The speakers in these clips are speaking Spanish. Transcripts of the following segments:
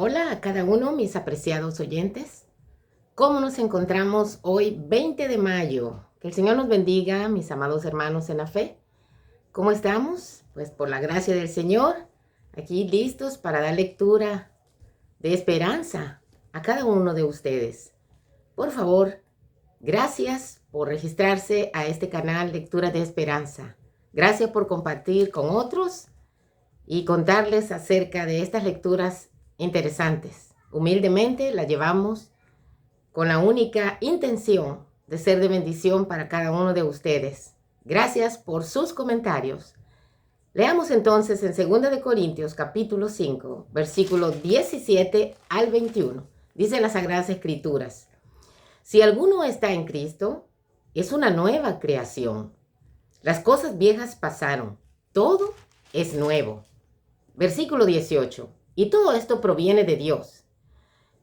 Hola a cada uno, mis apreciados oyentes. ¿Cómo nos encontramos hoy, 20 de mayo? Que el Señor nos bendiga, mis amados hermanos en la fe. ¿Cómo estamos? Pues por la gracia del Señor, aquí listos para dar lectura de esperanza a cada uno de ustedes. Por favor, gracias por registrarse a este canal Lectura de Esperanza. Gracias por compartir con otros y contarles acerca de estas lecturas interesantes. Humildemente la llevamos con la única intención de ser de bendición para cada uno de ustedes. Gracias por sus comentarios. Leamos entonces en 2 de Corintios capítulo 5, versículos 17 al 21. Dice las Sagradas Escrituras: si alguno está en Cristo, es una nueva creación. Las cosas viejas pasaron, todo es nuevo. Versículo 18. Y todo esto proviene de Dios,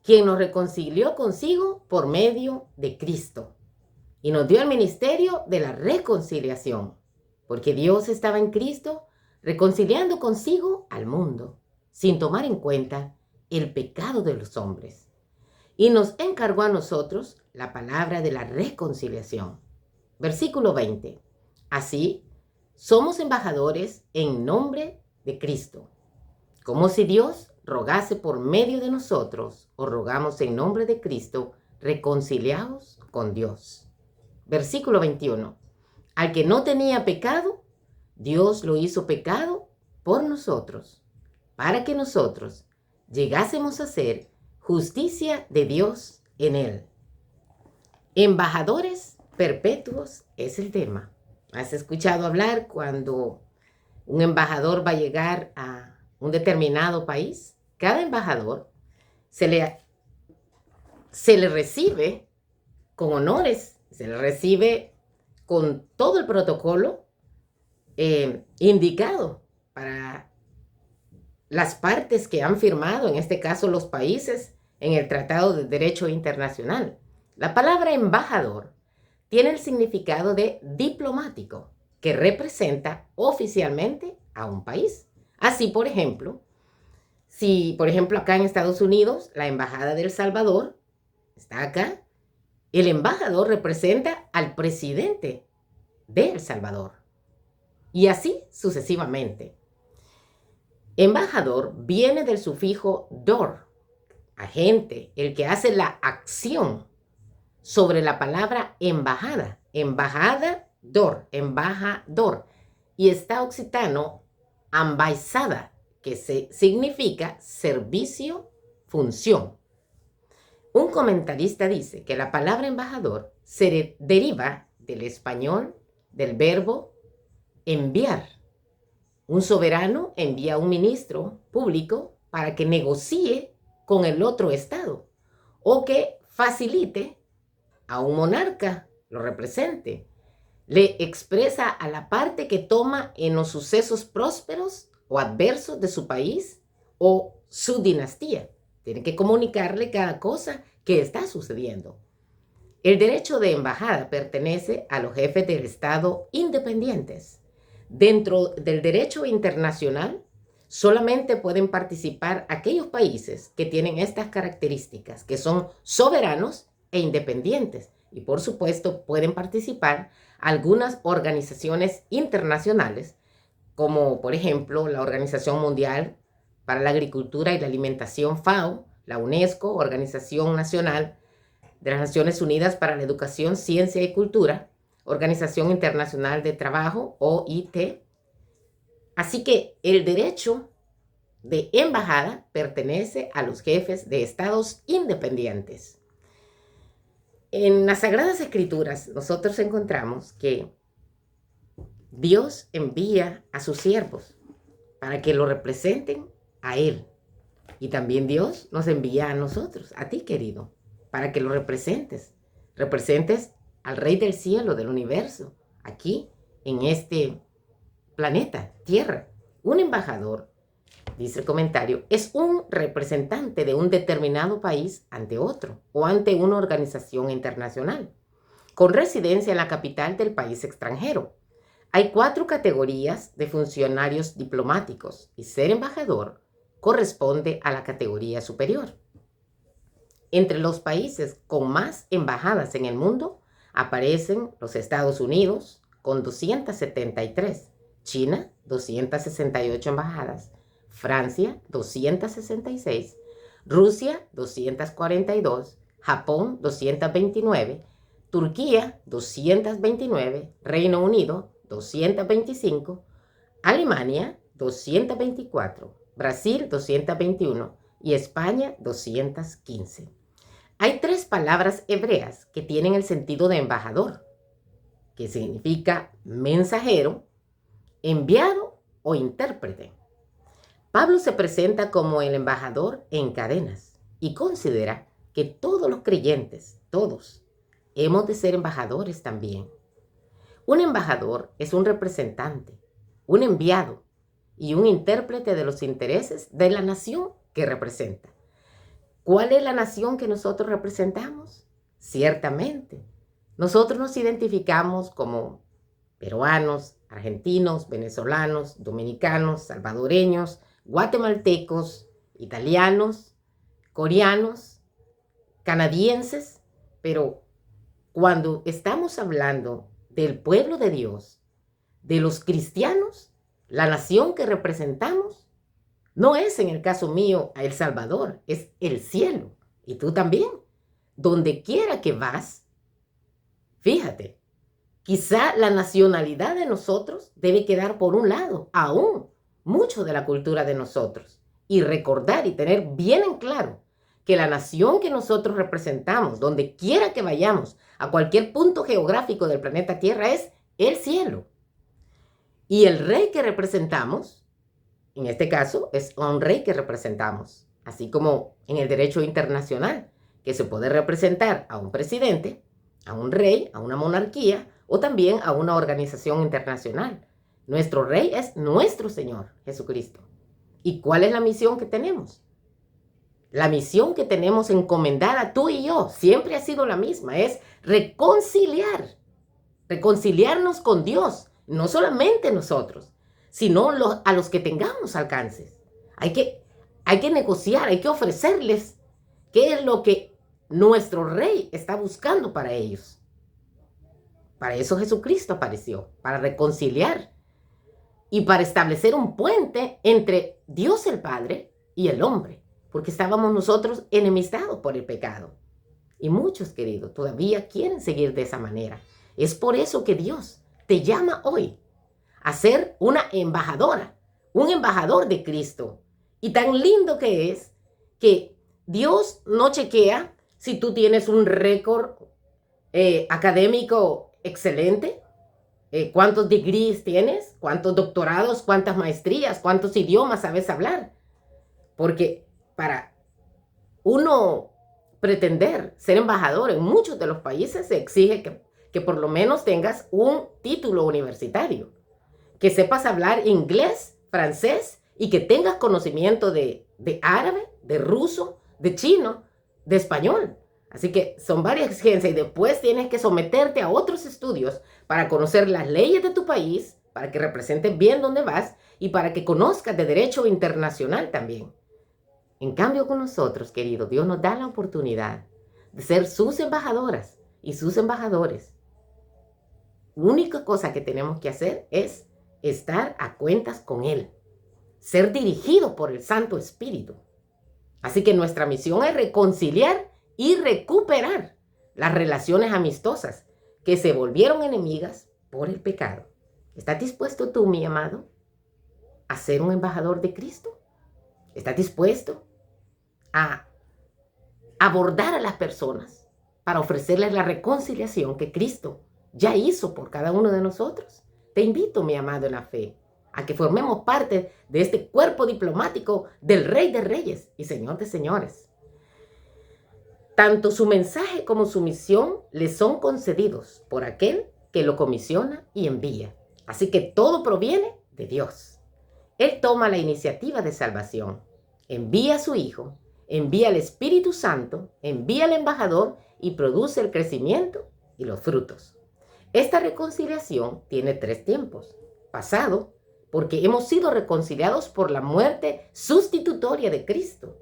quien nos reconcilió consigo por medio de Cristo y nos dio el ministerio de la reconciliación, porque Dios estaba en Cristo reconciliando consigo al mundo, sin tomar en cuenta el pecado de los hombres, y nos encargó a nosotros la palabra de la reconciliación. Versículo 20. Así, somos embajadores en nombre de Cristo, como si Dios rogase por medio de nosotros, o rogamos en nombre de Cristo, reconciliados con Dios. Versículo 21. Al que no tenía pecado, Dios lo hizo pecado por nosotros, para que nosotros llegásemos a ser justicia de Dios en él. Embajadores perpetuos es el tema. ¿Has escuchado hablar cuando un embajador va a llegar a un determinado país? Cada embajador se le recibe con honores, se le recibe con todo el protocolo indicado para las partes que han firmado, en este caso los países, en el Tratado de Derecho Internacional. La palabra embajador tiene el significado de diplomático, que representa oficialmente a un país. Así, por ejemplo, si, por ejemplo, acá en Estados Unidos, la Embajada de El Salvador está acá, el embajador representa al presidente de El Salvador. Y así sucesivamente. Embajador viene del sufijo dor, agente, el que hace la acción sobre la palabra embajada. Embajador, embajador. Y está occitano ambaixada, que significa servicio, función. Un comentarista dice que la palabra embajador se deriva del español del verbo enviar. Un soberano envía a un ministro público para que negocie con el otro estado o que facilite a un monarca, lo represente. Le expresa a la parte que toma en los sucesos prósperos o adversos de su país o su dinastía. Tiene que comunicarle cada cosa que está sucediendo. El derecho de embajada pertenece a los jefes del Estado independientes. Dentro del derecho internacional, solamente pueden participar aquellos países que tienen estas características, que son soberanos e independientes. Y por supuesto pueden participar algunas organizaciones internacionales, como por ejemplo la Organización Mundial para la Agricultura y la Alimentación, FAO, la UNESCO, Organización Nacional de las Naciones Unidas para la Educación, Ciencia y Cultura, Organización Internacional de Trabajo, OIT. Así que el derecho de embajada pertenece a los jefes de estados independientes. En las Sagradas Escrituras nosotros encontramos que Dios envía a sus siervos para que lo representen a Él. Y también Dios nos envía a nosotros, a ti querido, para que lo representes. Representes al Rey del cielo, del universo, aquí en este planeta, Tierra. Un embajador, dice el comentario, es un representante de un determinado país ante otro o ante una organización internacional, con residencia en la capital del país extranjero. Hay 4 categorías de funcionarios diplomáticos y ser embajador corresponde a la categoría superior. Entre los países con más embajadas en el mundo aparecen los Estados Unidos con 273, China 268 embajadas, Francia 266, Rusia 242, Japón 229, Turquía 229, Reino Unido 225, Alemania 224, Brasil 221 y España 215. Hay 3 palabras hebreas que tienen el sentido de embajador, que significa mensajero, enviado o intérprete. Pablo se presenta como el embajador en cadenas y considera que todos los creyentes, todos, hemos de ser embajadores también. Un embajador es un representante, un enviado y un intérprete de los intereses de la nación que representa. ¿Cuál es la nación que nosotros representamos? Ciertamente, nosotros nos identificamos como peruanos, argentinos, venezolanos, dominicanos, salvadoreños, guatemaltecos, italianos, coreanos, canadienses, pero cuando estamos hablando del pueblo de Dios, de los cristianos, la nación que representamos, no es en el caso mío a El Salvador, es el cielo. Y tú también. Donde quiera que vas, fíjate, quizá la nacionalidad de nosotros debe quedar por un lado, aún mucho de la cultura de nosotros. Y recordar y tener bien en claro que la nación que nosotros representamos, donde quiera que vayamos, a cualquier punto geográfico del planeta Tierra, es el cielo. Y el rey que representamos, en este caso, es un rey que representamos, así como en el derecho internacional, que se puede representar a un presidente, a un rey, a una monarquía o también a una organización internacional. Nuestro rey es nuestro Señor Jesucristo. ¿Y cuál es la misión que tenemos? La misión que tenemos encomendada tú y yo siempre ha sido la misma, es reconciliarnos con Dios, no solamente nosotros, sino a los que tengamos alcances. Hay que negociar, hay que ofrecerles qué es lo que nuestro rey está buscando para ellos. Para eso Jesucristo apareció, para reconciliar y para establecer un puente entre Dios el Padre y el hombre, porque estábamos nosotros enemistados por el pecado. Y muchos, queridos, todavía quieren seguir de esa manera. Es por eso que Dios te llama hoy a ser una embajadora, un embajador de Cristo. Y tan lindo que es que Dios no chequea si tú tienes un récord académico excelente, cuántos degrees tienes, cuántos doctorados, cuántas maestrías, cuántos idiomas sabes hablar. Porque para uno pretender ser embajador en muchos de los países se exige que por lo menos tengas un título universitario, que sepas hablar inglés, francés y que tengas conocimiento de árabe, de ruso, de chino, de español. Así que son varias exigencias y después tienes que someterte a otros estudios para conocer las leyes de tu país, para que representes bien dónde vas y para que conozcas de derecho internacional también. En cambio con nosotros, querido, Dios nos da la oportunidad de ser sus embajadoras y sus embajadores. La única cosa que tenemos que hacer es estar a cuentas con Él, ser dirigido por el Santo Espíritu. Así que nuestra misión es reconciliar y recuperar las relaciones amistosas que se volvieron enemigas por el pecado. ¿Estás dispuesto tú, mi amado, a ser un embajador de Cristo? ¿Estás dispuesto a abordar a las personas para ofrecerles la reconciliación que Cristo ya hizo por cada uno de nosotros? Te invito, mi amado en la fe, a que formemos parte de este cuerpo diplomático del Rey de Reyes y Señor de Señores. Tanto su mensaje como su misión le son concedidos por aquel que lo comisiona y envía. Así que todo proviene de Dios. Él toma la iniciativa de salvación, envía a su Hijo, envía al Espíritu Santo, envía al embajador y produce el crecimiento y los frutos. Esta reconciliación tiene 3 tiempos: pasado, porque hemos sido reconciliados por la muerte sustitutoria de Cristo.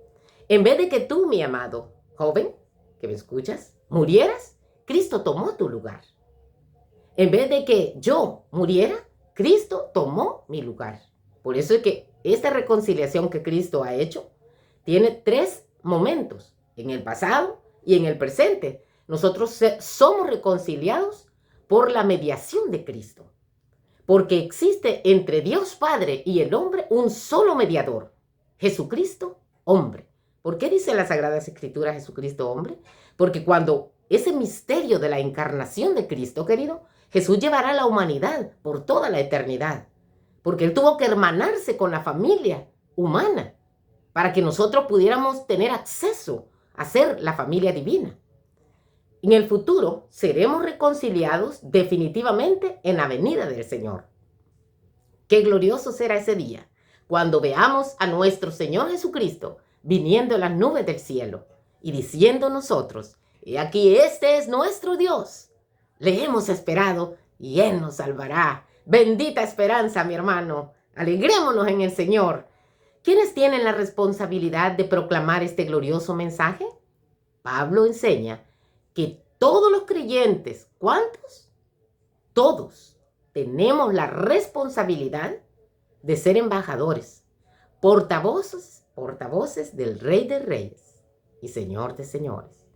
En vez de que tú, mi amado joven, que me escuchas, murieras, Cristo tomó tu lugar. En vez de que yo muriera, Cristo tomó mi lugar. Por eso es que esta reconciliación que Cristo ha hecho tiene 3 momentos, en el pasado y en el presente. Nosotros somos reconciliados por la mediación de Cristo, porque existe entre Dios Padre y el hombre un solo mediador, Jesucristo, hombre. ¿Por qué dice la Sagrada Escritura Jesucristo, hombre? Porque cuando ese misterio de la encarnación de Cristo, querido, Jesús llevará a la humanidad por toda la eternidad, porque Él tuvo que hermanarse con la familia humana para que nosotros pudiéramos tener acceso a ser la familia divina. En el futuro seremos reconciliados definitivamente en la venida del Señor. Qué glorioso será ese día, cuando veamos a nuestro Señor Jesucristo viniendo en las nubes del cielo y diciendo nosotros: y aquí este es nuestro Dios. Le hemos esperado y Él nos salvará. Bendita esperanza, mi hermano. Alegrémonos en el Señor. ¿Quiénes tienen la responsabilidad de proclamar este glorioso mensaje? Pablo enseña que todos los creyentes, ¿cuántos? Todos tenemos la responsabilidad de ser embajadores, portavoces del Rey de Reyes y Señor de Señores.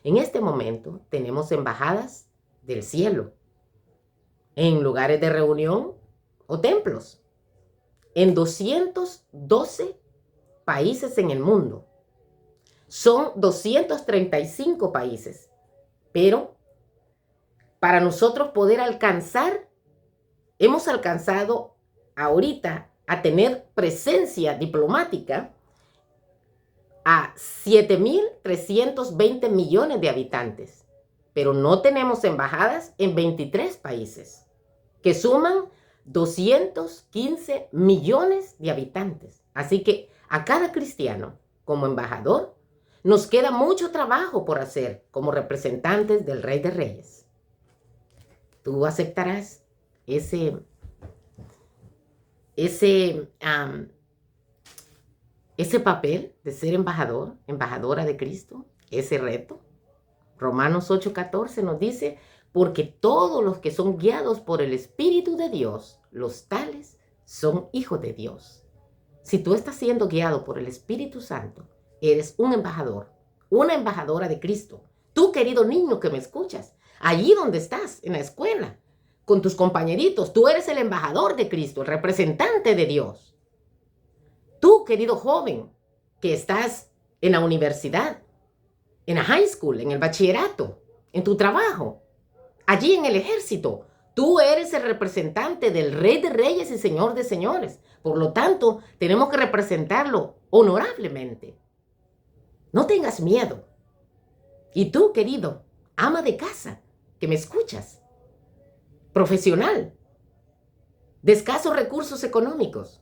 En este momento tenemos embajadas del cielo, en lugares de reunión o templos, en 212 países en el mundo. Son 235 países, pero para nosotros poder alcanzar, hemos alcanzado ahorita a tener presencia diplomática a 7.320 millones de habitantes, pero no tenemos embajadas en 23 países, que suman 215 millones de habitantes. Así que a cada cristiano, como embajador, nos queda mucho trabajo por hacer como representantes del Rey de Reyes. ¿Tú aceptarás ese papel de ser embajador, embajadora de Cristo, ese reto? Romanos 8:14 nos dice: porque todos los que son guiados por el Espíritu de Dios, los tales son hijos de Dios. Si tú estás siendo guiado por el Espíritu Santo, eres un embajador, una embajadora de Cristo. Tú, querido niño que me escuchas, allí donde estás, en la escuela, con tus compañeritos, tú eres el embajador de Cristo, el representante de Dios. Tú, querido joven, que estás en la universidad, en la high school, en el bachillerato, en tu trabajo, allí en el ejército, tú eres el representante del Rey de Reyes y Señor de Señores. Por lo tanto, tenemos que representarlo honorablemente. No tengas miedo. Y tú, querido, ama de casa, que me escuchas, profesional, de escasos recursos económicos,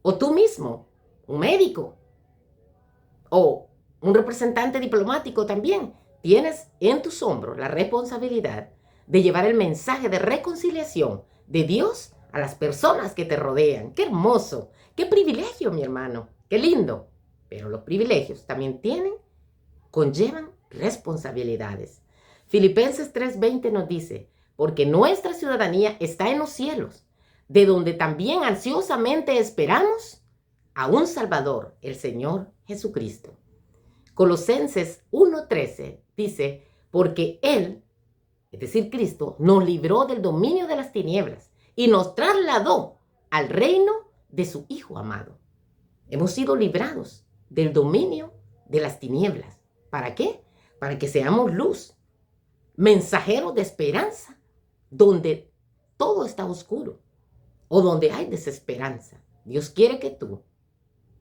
o tú mismo, un médico, o un representante diplomático también, tienes en tus hombros la responsabilidad de llevar el mensaje de reconciliación de Dios a las personas que te rodean. ¡Qué hermoso! ¡Qué privilegio, mi hermano! ¡Qué lindo! Pero los privilegios también conllevan responsabilidades. Filipenses 3:20 nos dice: porque nuestra ciudadanía está en los cielos, de donde también ansiosamente esperamos a un Salvador, el Señor Jesucristo. Colosenses 1:13 dice: porque Él, es decir, Cristo, nos libró del dominio de las tinieblas y nos trasladó al reino de su Hijo amado. Hemos sido librados del dominio de las tinieblas. ¿Para qué? Para que seamos luz, mensajeros de esperanza, donde todo está oscuro o donde hay desesperanza. Dios quiere que tú,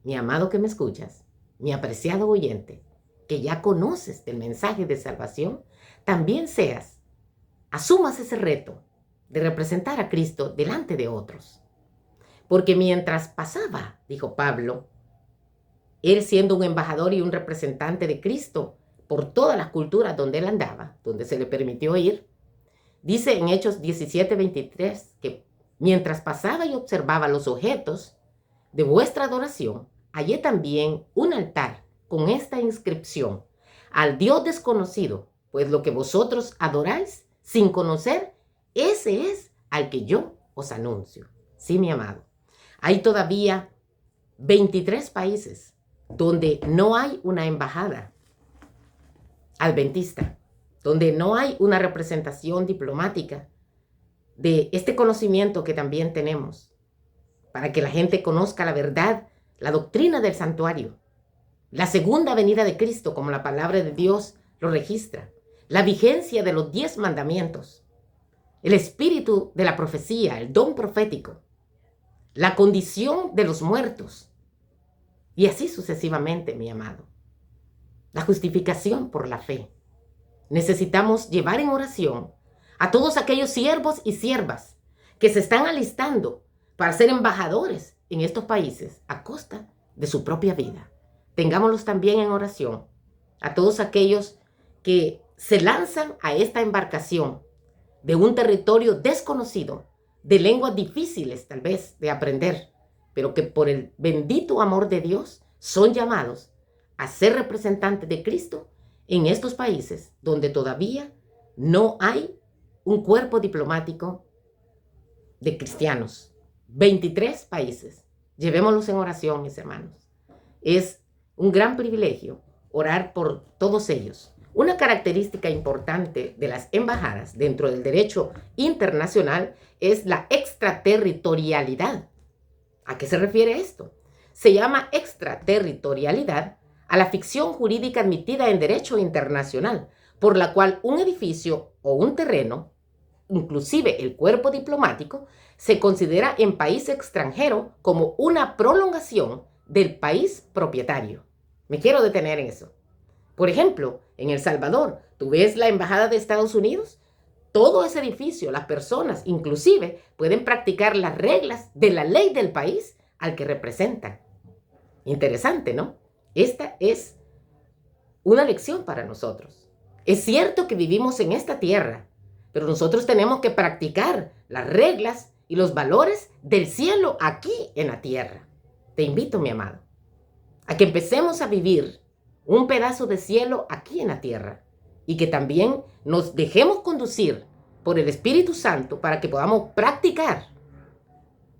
mi amado que me escuchas, mi apreciado oyente, que ya conoces del mensaje de salvación, también asumas ese reto de representar a Cristo delante de otros. Porque mientras pasaba, dijo Pablo, él siendo un embajador y un representante de Cristo por todas las culturas donde él andaba, donde se le permitió ir, dice en Hechos 17:23 que Mientras pasaba y observaba los objetos de vuestra adoración, hallé también un altar con esta inscripción: al Dios desconocido, pues lo que vosotros adoráis sin conocer, ese es al que yo os anuncio. Sí, mi amado. Hay todavía 23 países donde no hay una embajada adventista, donde no hay una representación diplomática de este conocimiento que también tenemos, para que la gente conozca la verdad, la doctrina del santuario, la segunda venida de Cristo, como la palabra de Dios lo registra, la vigencia de los 10 mandamientos, el espíritu de la profecía, el don profético, la condición de los muertos, y así sucesivamente, mi amado. La justificación por la fe. Necesitamos llevar en oración a todos aquellos siervos y siervas que se están alistando para ser embajadores en estos países a costa de su propia vida. Tengámoslos también en oración a todos aquellos que se lanzan a esta embarcación de un territorio desconocido, de lenguas difíciles tal vez de aprender, pero que por el bendito amor de Dios son llamados a ser representantes de Cristo en estos países donde todavía no hay un cuerpo diplomático de cristianos. 23 países. Llevémoslos en oración, mis hermanos. Es un gran privilegio orar por todos ellos. Una característica importante de las embajadas dentro del derecho internacional es la extraterritorialidad. ¿A qué se refiere esto? Se llama extraterritorialidad a la ficción jurídica admitida en derecho internacional, por la cual un edificio o un terreno, inclusive el cuerpo diplomático, se considera en país extranjero como una prolongación del país propietario. Me quiero detener en eso. Por ejemplo, en El Salvador, ¿tú ves la embajada de Estados Unidos? Todo ese edificio, las personas, inclusive, pueden practicar las reglas de la ley del país al que representan. Interesante, ¿no? Esta es una lección para nosotros. Es cierto que vivimos en esta tierra, pero nosotros tenemos que practicar las reglas y los valores del cielo aquí en la tierra. Te invito, mi amado, a que empecemos a vivir un pedazo de cielo aquí en la tierra y que también nos dejemos conducir por el Espíritu Santo para que podamos practicar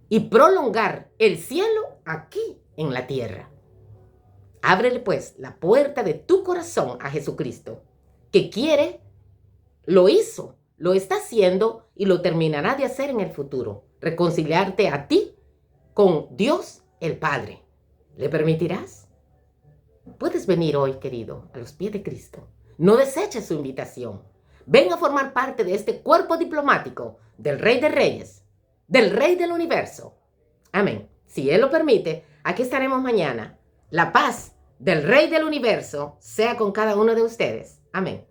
y prolongar el cielo aquí en la tierra. Ábrele pues la puerta de tu corazón a Jesucristo, que quiere, lo hizo, lo está haciendo y lo terminará de hacer en el futuro. Reconciliarte a ti con Dios el Padre. ¿Le permitirás? Puedes venir hoy, querido, a los pies de Cristo. No deseches su invitación. Ven a formar parte de este cuerpo diplomático del Rey de Reyes, del Rey del Universo. Amén. Si Él lo permite, aquí estaremos mañana. La paz del Rey del Universo sea con cada uno de ustedes. Amén.